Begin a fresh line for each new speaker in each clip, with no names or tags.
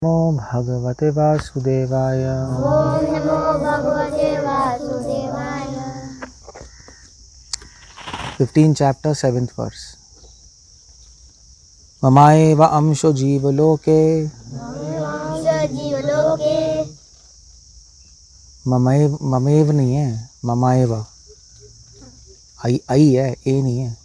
नमो भगवते वासुदेवाय।
ओम नमो भगवते वासुदेवाय।
15 chapter 7th verse। ममाएव अंशो जीवलोके
जीवलोके।
ममेव नहीं है, ममाएव आई है, ए नहीं है।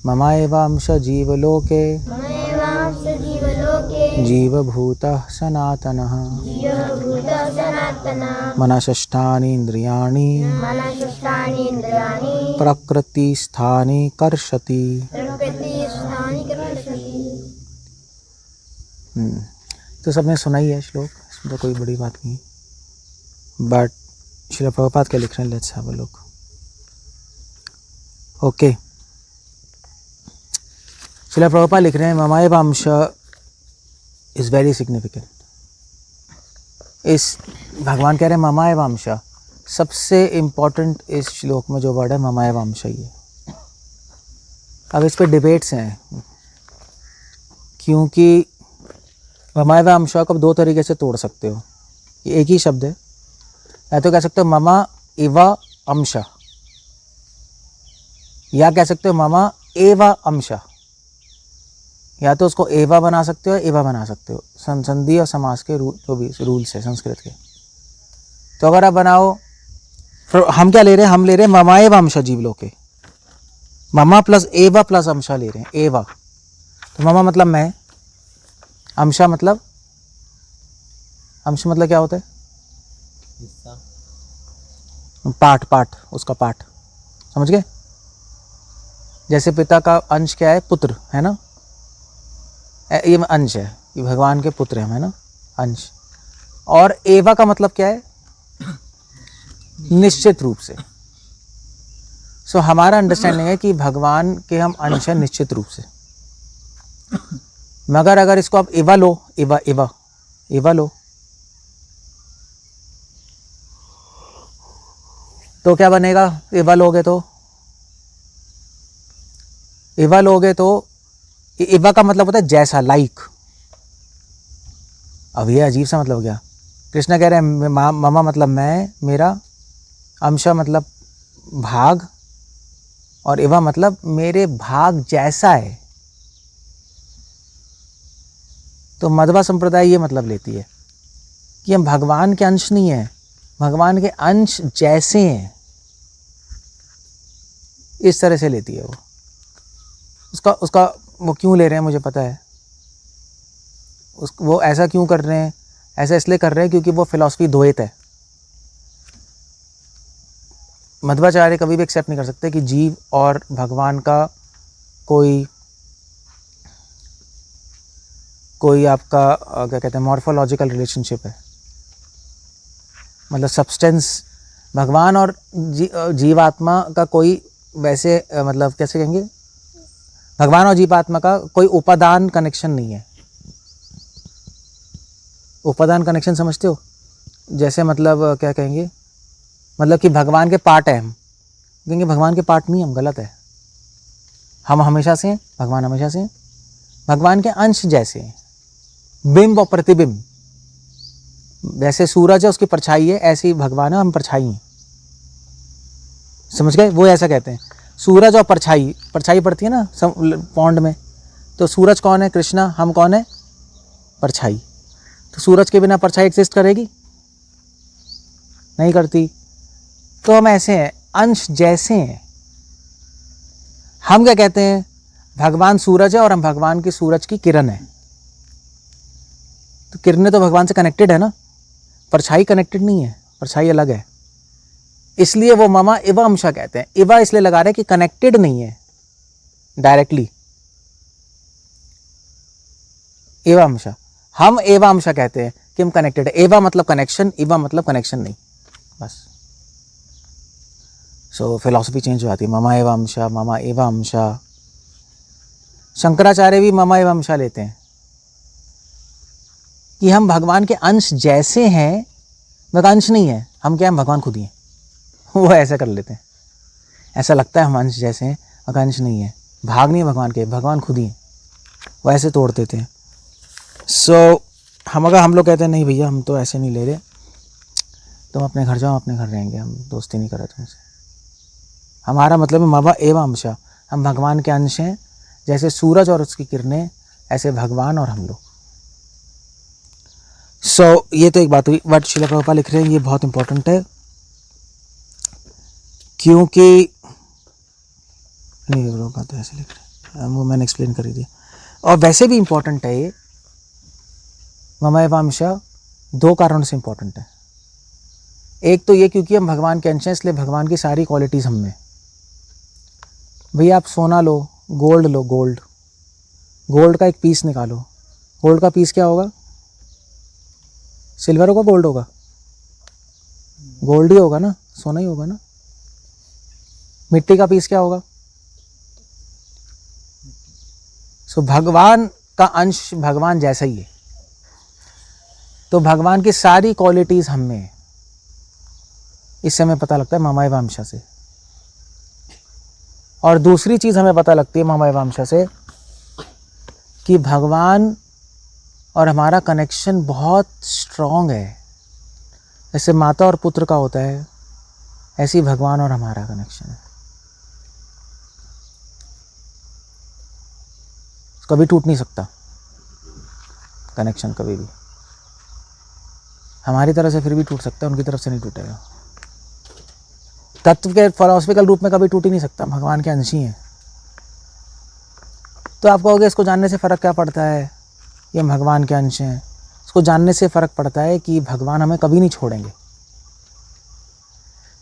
ममाएव अंश जीवलोके
ममेवांश जीवलोके।
जीवभूतः सनातनः
जीवभूतः सनातनः।
मनसष्ठानि इंद्रियाणि
मनसष्ठानि इंद्रियाणि
प्रकृतिस्थानि कर्षति।
प्रकृतिस्थानि कर्षति।
तो सबने सुना ही है श्लोक, इसमें तो कोई बड़ी बात नहीं। बट श्रील प्रभुपाद क्या लिख रहे हैं, let's have a look. Okay, Srila Prabhupada लिख रहे हैं ममाएव अंश इज वेरी सिग्निफिकेंट। इस भगवान कह रहे हैं ममाएव अंश, सबसे इम्पोर्टेंट इस श्लोक में जो वर्ड है ममाएव अंश ही है। अब इस पे डिबेट्स हैं, क्योंकि ममाएव अंश को आप दो तरीके से तोड़ सकते हो। ये एक ही शब्द है, या तो कह सकते हो ममा इव अंश, या कह सकते हो ममा एव अंश। या तो उसको एवा बना सकते हो, एवा बना सकते हो। संधि और समास के जो भी रूल्स है संस्कृत के। तो अगर आप बनाओ, हम क्या ले रहे हैं, हम ले रहे हैं ममाएव अंश जीवलोके। ममा प्लस एवा प्लस अंश ले रहे हैं, एवा। तो ममा मतलब मैं, अंशा मतलब, अंश मतलब क्या होता है, पाठ, पाठ, उसका पाठ, समझ गए। जैसे पिता का अंश क्या है, पुत्र है ना, ये अंश है, ये भगवान के पुत्र हैं, है ना, अंश। और एवा का मतलब क्या है, निश्चित रूप से। सो हमारा अंडरस्टैंडिंग है कि भगवान के हम अंश हैं निश्चित रूप से। मगर अगर इसको आप एवा लो, एवा एवा एवा लो, तो क्या बनेगा। एवा लोगे तो एवा का मतलब होता है जैसा, लाइक। अब ये अजीब सा मतलब हो गया। कृष्ण कह रहे हैं ममा मतलब मैं, मेरा, अंश मतलब भाग, और एवा मतलब मेरे भाग जैसा है। तो मध्वा संप्रदाय ये मतलब लेती है कि हम भगवान के अंश नहीं है, भगवान के अंश जैसे हैं, इस तरह से लेती है वो। उसका वो क्यों ले रहे हैं मुझे पता है। वो ऐसा क्यों कर रहे हैं, ऐसा इसलिए कर रहे हैं क्योंकि वो फिलॉसफी द्वैत है। मध्वाचार्य कभी भी एक्सेप्ट नहीं कर सकते कि जीव और भगवान का कोई आपका क्या कहते हैं, मॉर्फोलॉजिकल रिलेशनशिप है। मतलब सब्सटेंस, भगवान और जीवात्मा का कोई वैसे मतलब कैसे कहेंगे, भगवान और जीवात्मा का कोई उपादान कनेक्शन नहीं है। उपादान कनेक्शन समझते हो, जैसे मतलब क्या कहेंगे, मतलब कि भगवान के पार्ट है, हम कहेंगे भगवान के पार्ट नहीं, हम गलत है। हम हमेशा से हैं, भगवान हमेशा से हैं, भगवान के अंश जैसे हैं, बिंब और प्रतिबिंब। वैसे सूरज है, उसकी परछाई है, ऐसे ही भगवान है, हम परछाई हैं। समझ गए, वो ऐसा कहते हैं। सूरज और परछाई, परछाई पड़ती है ना पौंड में, तो सूरज कौन है, कृष्णा, हम कौन है, परछाई। तो सूरज के बिना परछाई एग्जिस्ट करेगी, नहीं करती। तो हम ऐसे हैं, अंश जैसे हैं। हम क्या कहते हैं, भगवान सूरज है और हम भगवान की सूरज की किरण है। तो किरणें तो भगवान से कनेक्टेड है ना, परछाई कनेक्टेड नहीं है, परछाई अलग है। इसलिए वो ममा एवा अंशा कहते हैं। एवा इसलिए लगा रहे हैं कि कनेक्टेड नहीं है डायरेक्टली, एवा अंशा। हम एवा अंशा कहते हैं कि हम कनेक्टेड है। एवा मतलब कनेक्शन, एवा मतलब कनेक्शन नहीं, बस। सो फिलॉसफी चेंज हो जाती है, ममा एवा अंशा, ममा एवा अंशा। शंकराचार्य भी ममा एवा अंशा लेते हैं कि हम भगवान के अंश जैसे हैं, मगर अंश नहीं है, हम क्या हैं, भगवान खुद ही हैं। वो ऐसा कर लेते हैं, ऐसा लगता है हम अंश जैसे हैं, मगर अंश नहीं है, भाग नहीं है भगवान के, भगवान खुद ही है। वो ऐसे तोड़ देते हैं। सो हम लोग कहते हैं नहीं भैया हम तो ऐसे नहीं ले रहे, तुम अपने घर जाओ, अपने घर रहेंगे, हम दोस्ती नहीं कर रहे तुमसे। हमारा मतलब है मवा एवं अंशा, हम भगवान के अंश हैं। जैसे सूरज और उसकी किरणें, ऐसे भगवान और हम लोग। ये तो एक बात हुई। बट श्रील प्रभुपाद लिख रहे हैं ये बहुत इंपॉर्टेंट है, क्योंकि नहीं प्रभुपाद तो ऐसे लिख रहे हैं, वो मैंने एक्सप्लेन कर ही दिया। और वैसे भी इंपॉर्टेंट है ये मम एव अंशः, 2 कारणों से इंपॉर्टेंट है। एक तो ये क्योंकि हम भगवान के अंश हैं, इसलिए भगवान की सारी क्वालिटीज़ हम में। भैया आप सोना लो, गोल्ड लो, गोल्ड का एक पीस निकालो, गोल्ड का पीस क्या होगा? सिल्वर होगा, गोल्ड होगा? गोल्ड ही होगा ना, सोना ही होगा ना। मिट्टी का पीस क्या होगा? सो भगवान का अंश भगवान जैसा ही है, तो भगवान की सारी क्वालिटीज हम में है। इससे हमें पता लगता है मम एव अंशः से। और दूसरी चीज हमें पता लगती है मम एव अंशः से कि भगवान और हमारा कनेक्शन बहुत स्ट्रांग है। जैसे माता और पुत्र का होता है, ऐसे ही भगवान और हमारा कनेक्शन है, कभी टूट नहीं सकता कनेक्शन, कभी भी। हमारी तरफ से फिर भी टूट सकता है, उनकी तरफ से नहीं टूटेगा। तत्व के फिलॉसफिकल रूप में कभी टूट ही नहीं सकता, भगवान के अंश ही हैं। तो आप कहोगे इसको जानने से फ़र्क क्या पड़ता है, ये भगवान के अंश हैं। इसको जानने से फ़र्क पड़ता है कि भगवान हमें कभी नहीं छोड़ेंगे।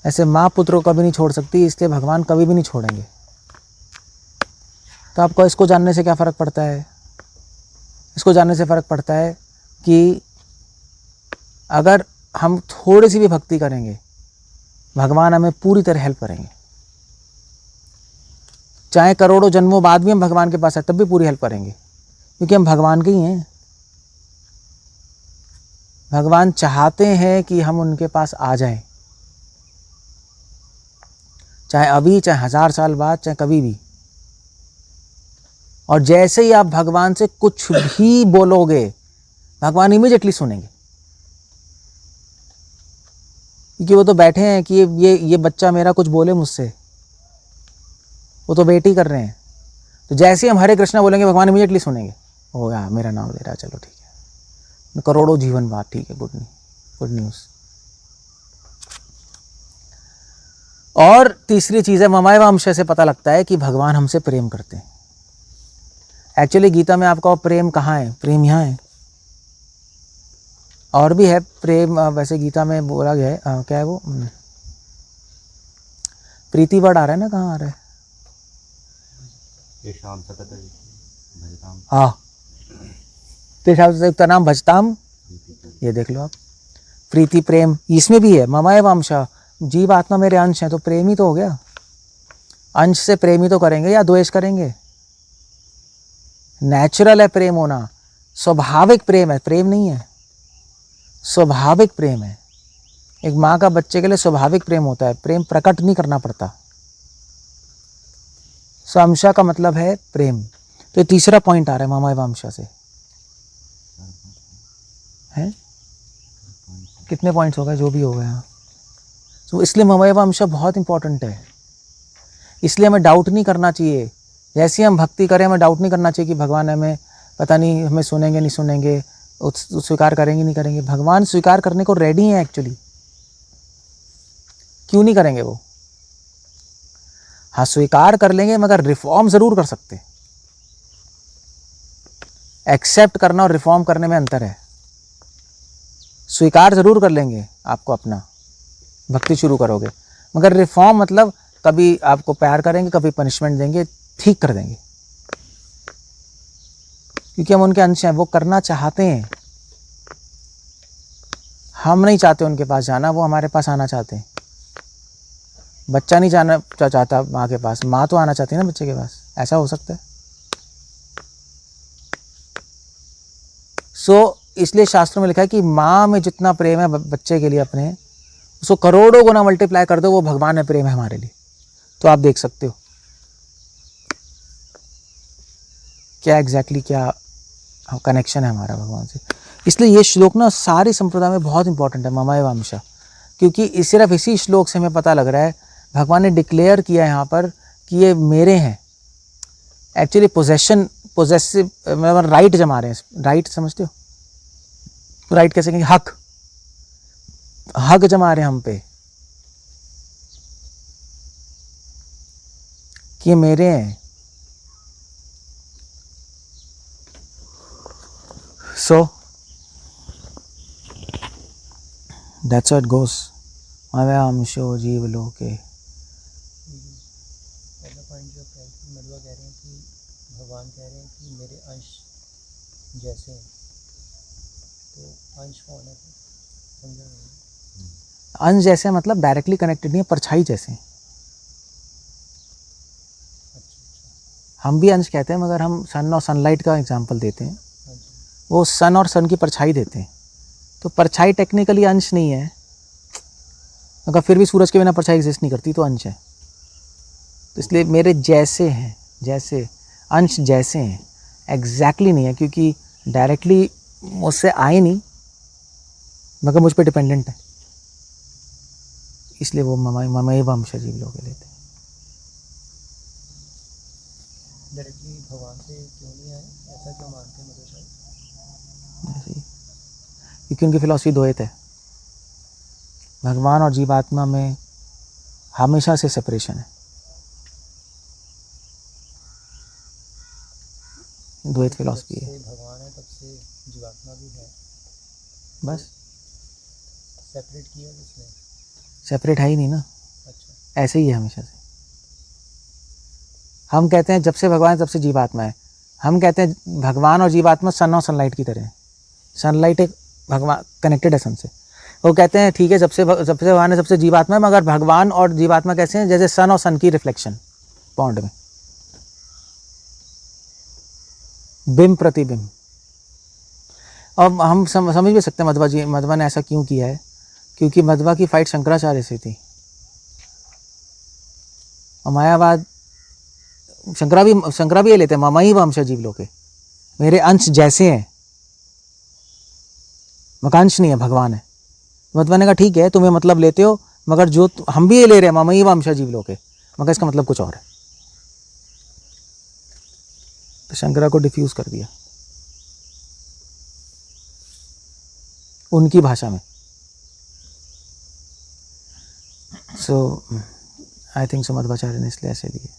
ऐसे माँ पुत्र को कभी नहीं छोड़ सकती, इसलिए भगवान कभी भी नहीं छोड़ेंगे। तो आपको इसको जानने से क्या फ़र्क पड़ता है? इसको जानने से फ़र्क पड़ता है कि अगर हम थोड़ी सी भी भक्ति करेंगे, भगवान हमें पूरी तरह हेल्प करेंगे। चाहे करोड़ों जन्मों बाद भी हम भगवान के पास आए, तब भी पूरी हेल्प करेंगे, क्योंकि हम भगवान के ही हैं। भगवान चाहते हैं कि हम उनके पास आ जाएं, चाहे अभी, चाहे 1000 साल बाद, चाहे कभी भी। और जैसे ही आप भगवान से कुछ भी बोलोगे, भगवान इमीडिएटली सुनेंगे, क्योंकि वो तो बैठे हैं कि ये बच्चा मेरा कुछ बोले मुझसे, वो तो वेट ही कर रहे हैं। तो जैसे ही हम हरे कृष्णा बोलेंगे, भगवान इमीडिएटली सुनेंगे। ओ यार मेरा नाम ले रहा है, चलो ठीक है, करोड़ों जीवन बाद, ठीक है, गुड न्यूज़। और तीसरी चीज़ है मम एव अंशः से पता लगता है कि भगवान हमसे प्रेम करते हैं। एक्चुअली गीता में आपका प्रेम कहाँ है? प्रेम यहाँ है। और भी है प्रेम, वैसे गीता में बोला गया है, क्या है वो, प्रीति वर्ड आ रहा है ना, कहाँ आ रहा है? हाँ, तेषां सततं नाम भजताम, ये देख लो आप, प्रीति प्रेम इसमें भी है। मम एव अंशः, जीव आत्मा मेरे अंश हैं, तो प्रेम ही तो हो गया। अंश से प्रेम ही तो करेंगे या द्वेष करेंगे? नेचुरल है प्रेम होना, स्वाभाविक प्रेम है, प्रेम नहीं है, स्वाभाविक प्रेम है। एक माँ का बच्चे के लिए स्वाभाविक प्रेम होता है, प्रेम प्रकट नहीं करना पड़ता। अंशा का मतलब है प्रेम। तो ये तीसरा पॉइंट आ रहा है मम एव अंशः से, है? कितने पॉइंट्स हो गए? जो भी हो गए। तो इसलिए मम एव अंशः बहुत इंपॉर्टेंट है। इसलिए हमें डाउट नहीं करना चाहिए। जैसे ही हम भक्ति करें, हमें डाउट नहीं करना चाहिए कि भगवान हमें पता नहीं हमें सुनेंगे नहीं सुनेंगे, स्वीकार करेंगे नहीं करेंगे। भगवान स्वीकार करने को रेडी हैं एक्चुअली। क्यों नहीं करेंगे वो? हाँ, स्वीकार कर लेंगे, मगर रिफॉर्म जरूर कर सकते। एक्सेप्ट करना और रिफॉर्म करने में अंतर है। स्वीकार जरूर कर लेंगे, आपको अपना भक्ति शुरू करोगे, मगर रिफॉर्म मतलब कभी आपको प्यार करेंगे, कभी पनिशमेंट देंगे, ठीक कर देंगे, क्योंकि हम उनके अंश हैं। वो करना चाहते हैं, हम नहीं चाहते उनके पास जाना, वो हमारे पास आना चाहते हैं। बच्चा नहीं जाना चाहता माँ के पास, माँ तो आना चाहती है ना बच्चे के पास। ऐसा हो सकता है। इसलिए शास्त्रों में लिखा है कि माँ में जितना प्रेम है बच्चे के लिए अपने, उसको करोड़ों गुना मल्टीप्लाई कर दो, वो भगवान में प्रेम है हमारे लिए। तो आप देख सकते हो क्या एग्जैक्टली क्या कनेक्शन है हमारा भगवान से। इसलिए ये श्लोक ना सारी संप्रदाय में बहुत इंपॉर्टेंट है, मम एव अंश, क्योंकि सिर्फ इसी श्लोक से हमें पता लग रहा है भगवान ने डिक्लेयर किया यहाँ पर कि ये मेरे हैं। एक्चुअली पोजेसिव मतलब राइट जमा रहे हैं, राइट समझते हो, राइट कैसे कहेंगे, हक जमा रहे हैं हम पे कि ये मेरे हैं। So that's how it goes, अंशो जीव लोके।
पहला पॉइंट जो मधुआ कह रहे हैं कि भगवान कह रहे हैं कि मेरे अंश जैसे हैं, तो अंश कौन है? समझा नहीं।
अंश जैसे मतलब डायरेक्टली कनेक्टेड नहीं है, परछाई जैसे। हम भी अंश कहते हैं मगर हम सन और सनलाइट का एग्जांपल देते हैं, वो सन और सन की परछाई देते हैं। तो परछाई टेक्निकली अंश नहीं है, अगर फिर भी सूरज के बिना परछाई एग्जिस्ट नहीं करती तो अंश है। तो इसलिए मेरे जैसे हैं, जैसे अंश जैसे हैं, एग्जैक्टली नहीं है क्योंकि डायरेक्टली मुझसे आए नहीं मगर मुझ पे डिपेंडेंट है, इसलिए वो मम एव अंश जीव लोग लेते हैं।
डायरेक्टली भगवान से क्यों नहीं आए, ऐसा क्यों मानते हैं मतलब शायद?
क्योंकि उनकी फिलॉसफी द्वैत है, भगवान और जीवात्मा में हमेशा से सेपरेशन है, द्वैत फिलॉसफी है।
भगवान है तब से जीवात्मा भी है,
बस
सेपरेट किया किसने?
सेपरेट है ही नहीं ना,
अच्छा,
ऐसे ही है हमेशा से। हम कहते हैं जब से भगवान तब से जीवात्मा है, हम कहते हैं भगवान और जीवात्मा सन और सनलाइट की तरह है। सनलाइट एक भगवान कनेक्टेड है सन से, वो कहते हैं ठीक है जब से भगवान है सबसे जीवात्मा है, मगर भगवान और जीवात्मा कैसे हैं, जैसे सन और सन की रिफ्लेक्शन पॉन्ड में, बिंब प्रतिबिंब। और हम समझ भी सकते हैं मध्वा ने ऐसा क्यों किया है, क्योंकि मध्वा की फाइट शंकराचार्य से थी। और मायावाद शंकरा भी ये लेते हैं, मम एव अंश जीव लोके, मेरे अंश जैसे हैं, मगर अंश नहीं है, भगवान है। मध्वा ने कहा ठीक है तुम्हें मतलब लेते हो, मगर जो हम भी ये ले रहे हैं मम एव अंश जीव लोके, मगर इसका मतलब कुछ और है। तो शंकरा को डिफ्यूज कर दिया उनकी भाषा में। सो आई थिंक सो मध्वाचार्य ने इसलिए ऐसे लिए।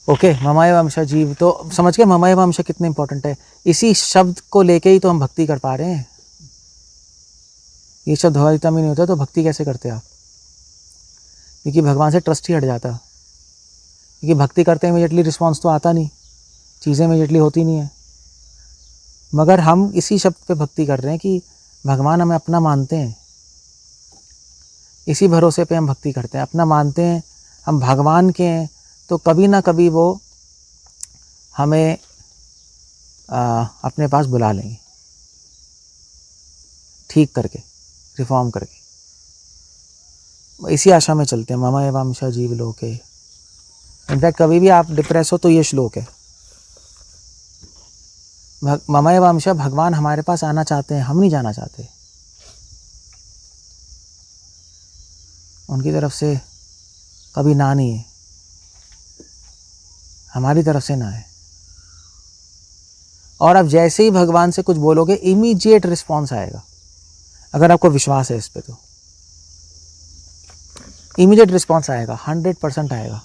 ओके, मम एव अंश जीव, तो समझ गए मम एव अंश कितने इंपॉर्टेंट है। इसी शब्द को लेके ही तो हम भक्ति कर पा रहे हैं। ये शब्द भगवद्गीता में नहीं होता तो भक्ति कैसे करते आप? क्योंकि भगवान से ट्रस्ट ही हट जाता, क्योंकि भक्ति करते इमीडिएटली रिस्पॉन्स तो आता नहीं, चीज़ें इमीडिएटली होती नहीं है। मगर हम इसी शब्द पे भक्ति कर रहे हैं कि भगवान हमें अपना मानते हैं, इसी भरोसे पे हम भक्ति करते हैं, अपना मानते हैं, हम भगवान के हैं, तो कभी ना कभी वो हमें अपने पास बुला लेंगे, ठीक करके, रिफॉर्म करके। इसी आशा में चलते हैं, मम एव अंश जीव लोके। इनफैक्ट कभी भी आप डिप्रेस हो तो ये श्लोक है, मम एव अंश, भगवान हमारे पास आना चाहते हैं, हम नहीं जाना चाहते। उनकी तरफ से कभी ना नहीं है, हमारी तरफ से ना है। और आप जैसे ही भगवान से कुछ बोलोगे इमीडिएट रिस्पॉन्स आएगा, अगर आपको विश्वास है इस पे तो इमीडिएट रिस्पॉन्स आएगा, 100% आएगा।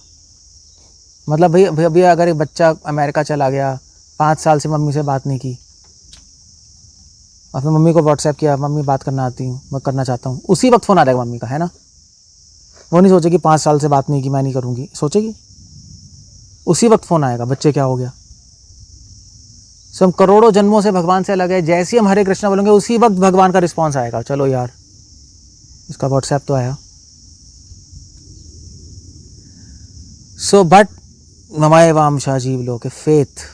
मतलब भैया अगर एक बच्चा अमेरिका चला गया, 5 साल से मम्मी से बात नहीं की, और फिर मम्मी को व्हाट्सएप किया, मम्मी बात करना आती हूँ, मैं करना चाहता हूँ, उसी वक्त फ़ोन आ जाएगा मम्मी का, है ना। वो नहीं सोचेगी 5 साल से बात नहीं की, मैं नहीं करूँगी, सोचेगी उसी वक्त फ़ोन आएगा, बच्चे क्या हो गया। सो हम करोड़ों जन्मों से भगवान से अलग है, जैसे ही हम हरे कृष्णा बोलेंगे उसी वक्त भगवान का रिस्पॉन्स आएगा, चलो यार इसका व्हाट्सएप तो आया। सो बट मम एव अंश जीव लोके, फेथ।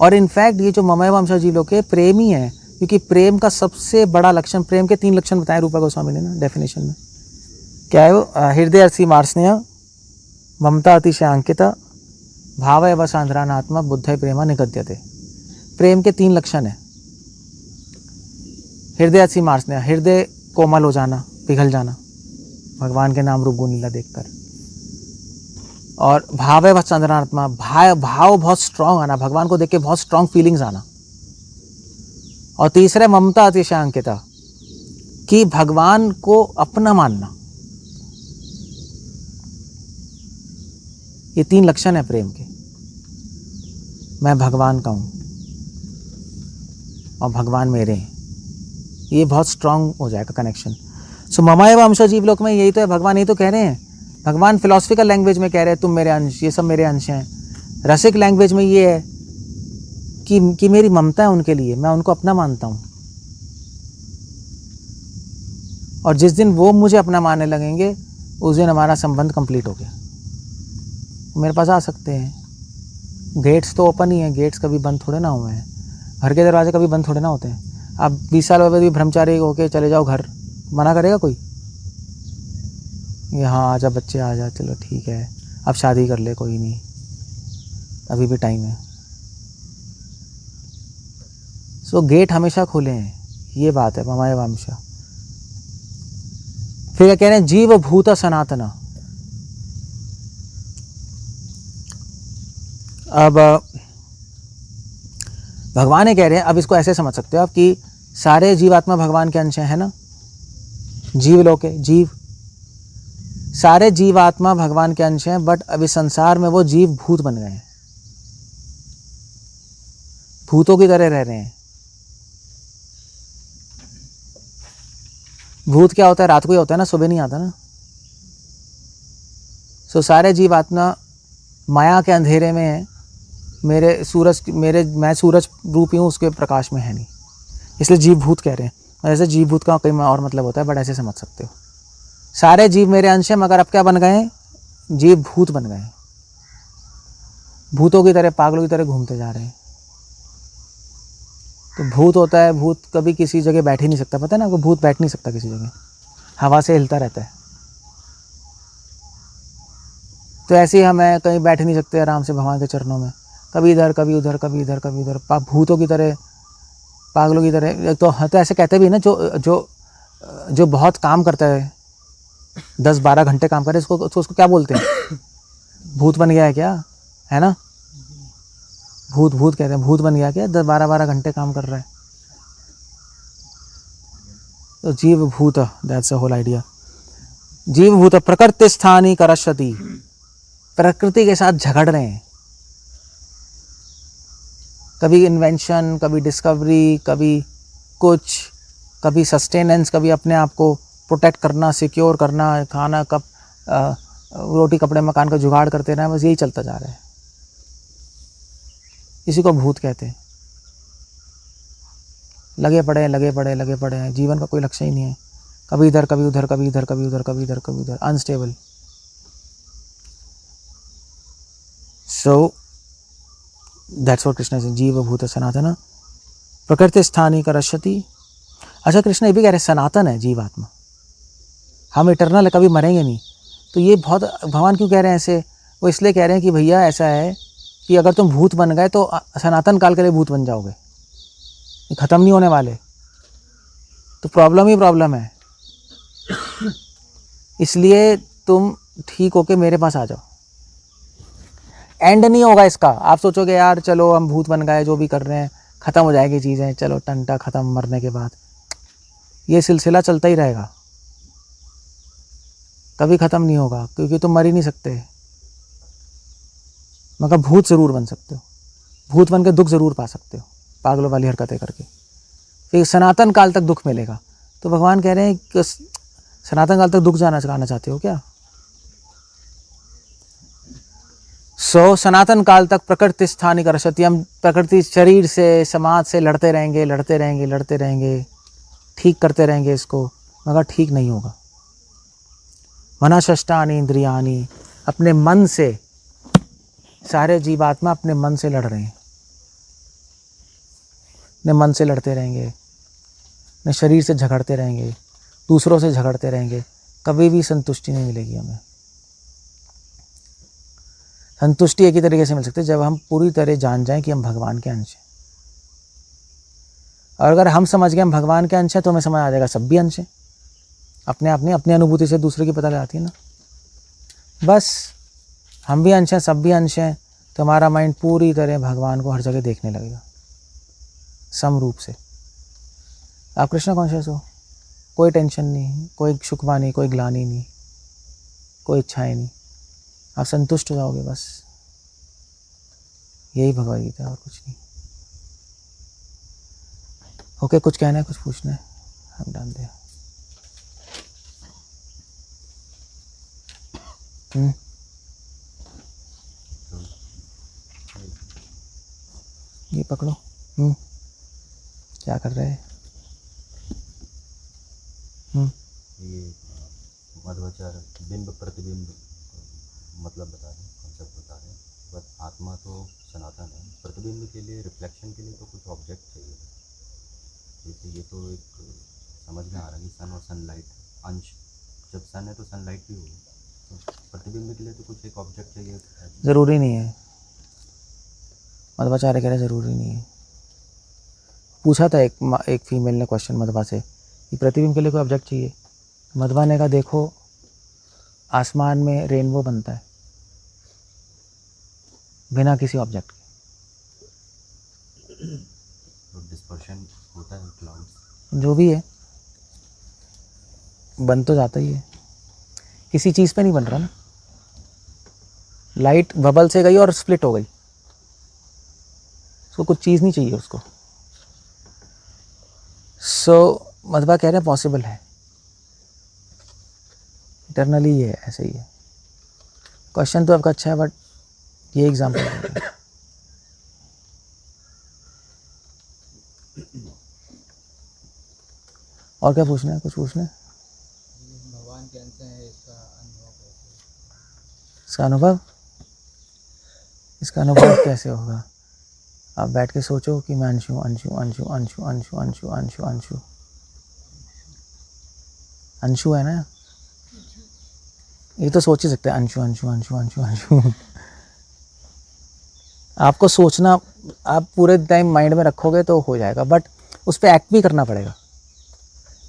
और इनफैक्ट ये जो मम एव अंश जीव लोके प्रेम ही है, क्योंकि प्रेम का सबसे बड़ा लक्षण, प्रेम के 3 लक्षण बताए रूपा गोस्वामी ने ना डेफिनेशन में। क्या है वो? हृदय अर्सी मार्सनेय, ममता अतिशय अंकिता भाव एव सांद्रानात्मा बुद्धि प्रेमा निगद्यते। प्रेम के 3 लक्षण हैं। हृदय अति मार्सन्य, हृदय कोमल हो जाना, पिघल जाना भगवान के नाम रूप गुण लीला देखकर। और भाव एव सांद्रानात्मा, भाव बहुत स्ट्रांग आना, भगवान को देख के बहुत स्ट्रांग फीलिंग्स आना। और तीसरा ममता अतिशय अंकिता, कि भगवान को अपना मानना। ये 3 लक्षण है प्रेम के। मैं भगवान का हूं और भगवान मेरे हैं, ये बहुत स्ट्रांग हो जाएगा कनेक्शन। सो ममा एव अंश जीवलोक में यही तो है, भगवान यही तो कह रहे हैं। भगवान फिलोसफिकल लैंग्वेज में कह रहे हैं तुम मेरे अंश, ये सब मेरे अंश हैं। रसिक लैंग्वेज में ये है कि मेरी ममता है उनके लिए, मैं उनको अपना मानता हूं। और जिस दिन वो मुझे अपना मानने लगेंगे उस दिन हमारा संबंध कंप्लीट हो गया। मेरे पास आ सकते हैं, गेट्स तो ओपन ही हैं, गेट्स कभी बंद थोड़े ना हुए हैं, घर के दरवाजे कभी बंद थोड़े ना होते हैं। आप 20 साल बाद भी ब्रह्मचारी होके चले जाओ घर, मना करेगा कोई? ये हाँ आजा बच्चे आजा, चलो ठीक है अब शादी कर ले, कोई नहीं अभी भी टाइम है। सो गेट हमेशा खुले हैं, ये बात है ममाय वंशा। फिर कह रहे हैं जीव भूत सनातना। अब भगवान ये कह रहे हैं, अब इसको ऐसे समझ सकते हो आप कि सारे जीवात्मा भगवान के अंश हैं ना, जीव लोग के जीव, सारे जीवात्मा भगवान के अंश हैं, बट अभी संसार में वो जीव भूत बन गए हैं, भूतों की तरह रह रहे हैं। भूत क्या होता है? रात को ही होता है ना, सुबह नहीं आता ना। सो सारे जीवात्मा माया के अंधेरे में है, मैं सूरज रूपी हूँ, उसके प्रकाश में है नहीं, इसलिए जीव भूत कह रहे हैं। ऐसे जीव भूत का कई और मतलब होता है, बट ऐसे समझ सकते हो सारे जीव मेरे अंश हैं, मगर अब क्या बन गए हैं? जीव भूत बन गए हैं, भूतों की तरह, पागलों की तरह घूमते जा रहे हैं। तो भूत होता है, भूत कभी किसी जगह बैठ ही नहीं सकता, पता है ना आपको? भूत बैठ नहीं सकता किसी जगह, हवा से हिलता रहता है। तो ऐसे ही हमें कहीं बैठ नहीं सकते आराम से भगवान के चरणों में, कभी इधर कभी उधर, कभी इधर कभी उधर, भूतों की तरह, पागलों की तरह। तो ऐसे कहते भी ना, जो बहुत काम करता है, 10-12 घंटे काम करे, उसको क्या बोलते हैं? भूत बन गया है क्या, है ना? भूत कहते हैं, भूत बन गया क्या, 10-12 घंटे काम कर रहा है। तो जीव भूत, दैट्स द होल आइडिया। जीव भूत प्रकृति स्थानी करशति, प्रकृति के साथ झगड़ रहे हैं, कभी इन्वेंशन, कभी डिस्कवरी, कभी कुछ, कभी सस्टेनेंस, कभी अपने आप को प्रोटेक्ट करना, सिक्योर करना, खाना कब रोटी कपड़े मकान का जुगाड़ करते रहे, बस यही चलता जा रहा है। इसी को भूत कहते हैं। लगे पड़े हैं, जीवन का कोई लक्ष्य ही नहीं है, कभी इधर कभी उधर, कभी इधर कभी उधर, कभी इधर कभी उधर, unstable. So that's what Krishna से जीव भूत सनातन प्रकृति स्थानी करशति। अच्छा, कृष्ण ये भी कह रहे हैं सनातन है जीवात्मा, हम इटर्नल है, कभी मरेंगे नहीं। तो ये बहुत, भगवान क्यों कह रहे हैं ऐसे? वो इसलिए कह रहे हैं कि भैया ऐसा है कि अगर तुम भूत बन गए तो सनातन काल के लिए भूत बन जाओगे, ये ख़त्म नहीं होने वाले। तो प्रॉब्लम ही प्रॉब्लम है, इसलिए तुम ठीक होके मेरे पास आ जाओ। एंड नहीं होगा इसका। आप सोचोगे यार चलो हम भूत बन गए, जो भी कर रहे हैं ख़त्म हो जाएगी चीज़ें, चलो टंटा ख़त्म मरने के बाद, ये सिलसिला चलता ही रहेगा, कभी ख़त्म नहीं होगा, क्योंकि तुम मर ही नहीं सकते। मगर भूत ज़रूर बन सकते हो, भूत बन के दुख ज़रूर पा सकते हो, पागलों वाली हरकतें करके, फिर सनातन काल तक दुख मिलेगा। तो भगवान कह रहे हैं कि सनातन काल तक दुख जाना चाहते हो क्या? सनातन काल तक प्रकृति स्थानी करशति, हम प्रकृति शरीर से, समाज से लड़ते रहेंगे, ठीक करते रहेंगे इसको, मगर ठीक नहीं होगा। मनःषष्ठानि इंद्रियाणि, अपने मन से, सारे जीवात्मा अपने मन से लड़ रहे हैं, अपने मन से लड़ते रहेंगे, अपने शरीर से झगड़ते रहेंगे, दूसरों से झगड़ते रहेंगे, कभी भी संतुष्टि नहीं मिलेगी हमें। संतुष्टि एक ही तरीके से मिल सकती है जब हम पूरी तरह जान जाएं कि हम भगवान के अंश हैं। और अगर हम समझ गए हम भगवान के अंश हैं तो हमें समझ आ जाएगा सब भी अंश हैं। अपने आप नहीं, अपनी अनुभूति से दूसरे की पता लगाती है ना। बस हम भी अंश हैं, सब भी अंश हैं, तो हमारा माइंड पूरी तरह भगवान को हर जगह देखने लगेगा सम रूप से। आप कृष्णा कॉन्शियस हो, कोई टेंशन नहीं, कोई शुकवा नहीं, कोई ग्लानि नहीं, कोई इच्छाएं नहीं, आप संतुष्ट हो जाओगे बस। यही भगवद गीता है और कुछ नहीं। ओके, कुछ कहना है, कुछ पूछना है? हम डाल दें। ये पकड़ो। क्या कर रहे हैं?
ये मध्वाचार्य बिंब प्रतिबिंब मतलब बता रहे हैं, कॉन्सेप्ट बता रहे हैं। बट आत्मा तो सनातन है, प्रतिबिंब के लिए, रिफ्लेक्शन के लिए तो कुछ ऑब्जेक्ट चाहिए। जैसे ये तो एक समझ में आ रहा है कि सन और सनलाइट अंश, जब सन है तो सनलाइट भी होगी, तो प्रतिबिंब के लिए तो कुछ एक ऑब्जेक्ट चाहिए।
ज़रूरी नहीं है, मध्वाचार्य कह रहे ज़रूरी नहीं है। पूछा था एक फीमेल ने क्वेश्चन मध्वा से कि प्रतिबिंब के लिए कोई ऑब्जेक्ट चाहिए। मध्वा ने कहा देखो आसमान में रेनबो बनता है बिना किसी ऑब्जेक्ट के।
तो डिस्पर्शन होता है क्लाउड्स,
जो भी है बन तो जाता ही है, किसी चीज़ पे नहीं बन रहा ना। लाइट बबल से गई और स्प्लिट हो गई, उसको कुछ चीज़ नहीं चाहिए उसको। सो मध्वा कह रहे हैं पॉसिबल है, इटरनली ये है, ऐसे ही है। क्वेश्चन तो आपका अच्छा है बट ये एग्जाम्पल और क्या पूछना है? कुछ पूछना है?
भगवान के अंश है, इसका अनुभव कैसे?
इसका अनुभव कैसे होगा? आप बैठ के सोचो कि मैं अंशु अंशु अंशु अंशु अंशु अंशु अंशु अंशु अंशु है ना, ये तो सोच ही सकते हैं अंशु अंशु अंशु अंशु अंशु। आपको सोचना, आप पूरे टाइम माइंड में रखोगे तो हो जाएगा, बट उस पर एक्ट भी करना पड़ेगा।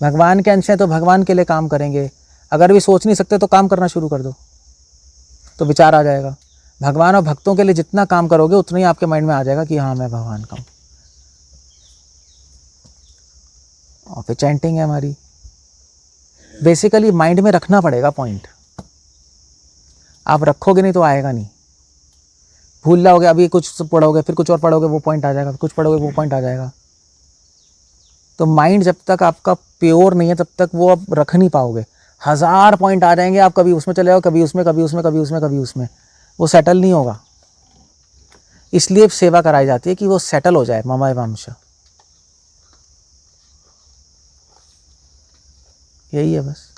भगवान के अंश हैं तो भगवान के लिए काम करेंगे। अगर भी सोच नहीं सकते तो काम करना शुरू कर दो, तो विचार आ जाएगा। भगवान और भक्तों के लिए जितना काम करोगे उतना ही आपके माइंड में आ जाएगा कि हाँ मैं भगवान का हूँ। और फिर चैंटिंग है हमारी। बेसिकली माइंड में रखना पड़ेगा पॉइंट, आप रखोगे नहीं तो आएगा नहीं। भूल जाओगे, अभी कुछ पढ़ोगे फिर कुछ और पढ़ोगे, वो पॉइंट आ जाएगा, कुछ पढ़ोगे वो पॉइंट आ जाएगा। तो माइंड जब तक आपका प्योर नहीं है तब तक वो आप रख नहीं पाओगे। 1000 पॉइंट आ जाएंगे, आप कभी उसमें चले जाओ, कभी उसमें, कभी उसमें, कभी उसमें, कभी उसमें, वो सेटल नहीं होगा। इसलिए सेवा कराई जाती है कि वो सेटल हो जाए। मम एवांश, यही है बस।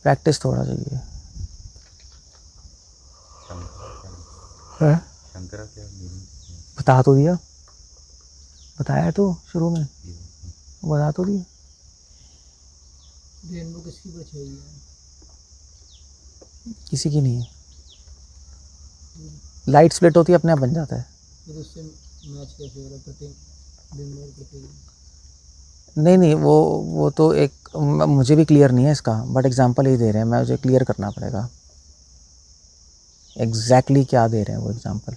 प्रैक्टिस थोड़ा चाहिए।
शंकरा क्या मीनिंग?
बता तो दिया, बताया तो शुरू में, बता तो दिया।
रेनबो किसकी बची हुई है?
किसी की नहीं है। लाइट स्प्लिट होती है, अपने आप बन जाता है।
फिर उससे मैच कैसे हो रहा है? प्रतिबिंब और प्रतिबिंब?
नहीं, वो तो एक मुझे भी क्लियर नहीं है इसका, बट एग्जांपल ही दे रहे हैं, मैं मुझे क्लियर करना पड़ेगा एग्जैक्टली क्या दे रहे हैं वो एग्जांपल,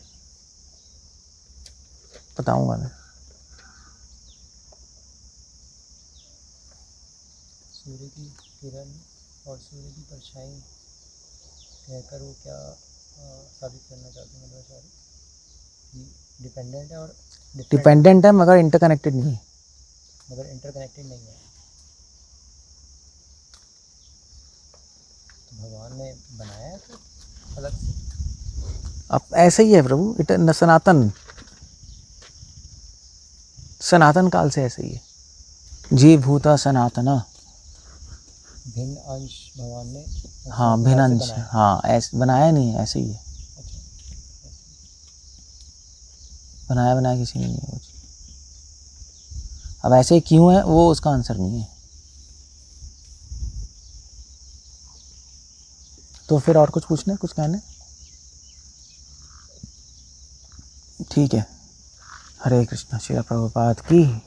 बताऊंगा मैं।
सूर्य की किरण और सूर्य की परछाई कहकर वो क्या साबित करना चाहते हैं मध्वाचार्य? कि डिपेंडेंट है और
डिपेंडेंट है मगर इंटरकनेक्टेड नहीं है।
मगर इंटरकनेक्टेड नहीं है। तो भगवान ने बनाया है तो अलग से?
अब ऐसे ही है प्रभु, सनातन सनातन काल से ऐसे ही है। जीव भूता सनातना,
भिन्न अंश भगवान ने
हाँ भिन्न अंश, हाँ ऐसे बनाया नहीं है, ऐसे ही है। बनाया किसी ने नहीं है वो चीज़। अब ऐसे क्यों है वो उसका आंसर नहीं है। तो फिर और कुछ पूछना है, कुछ कहना है? ठीक है। हरे कृष्णा। श्रील प्रभुपाद की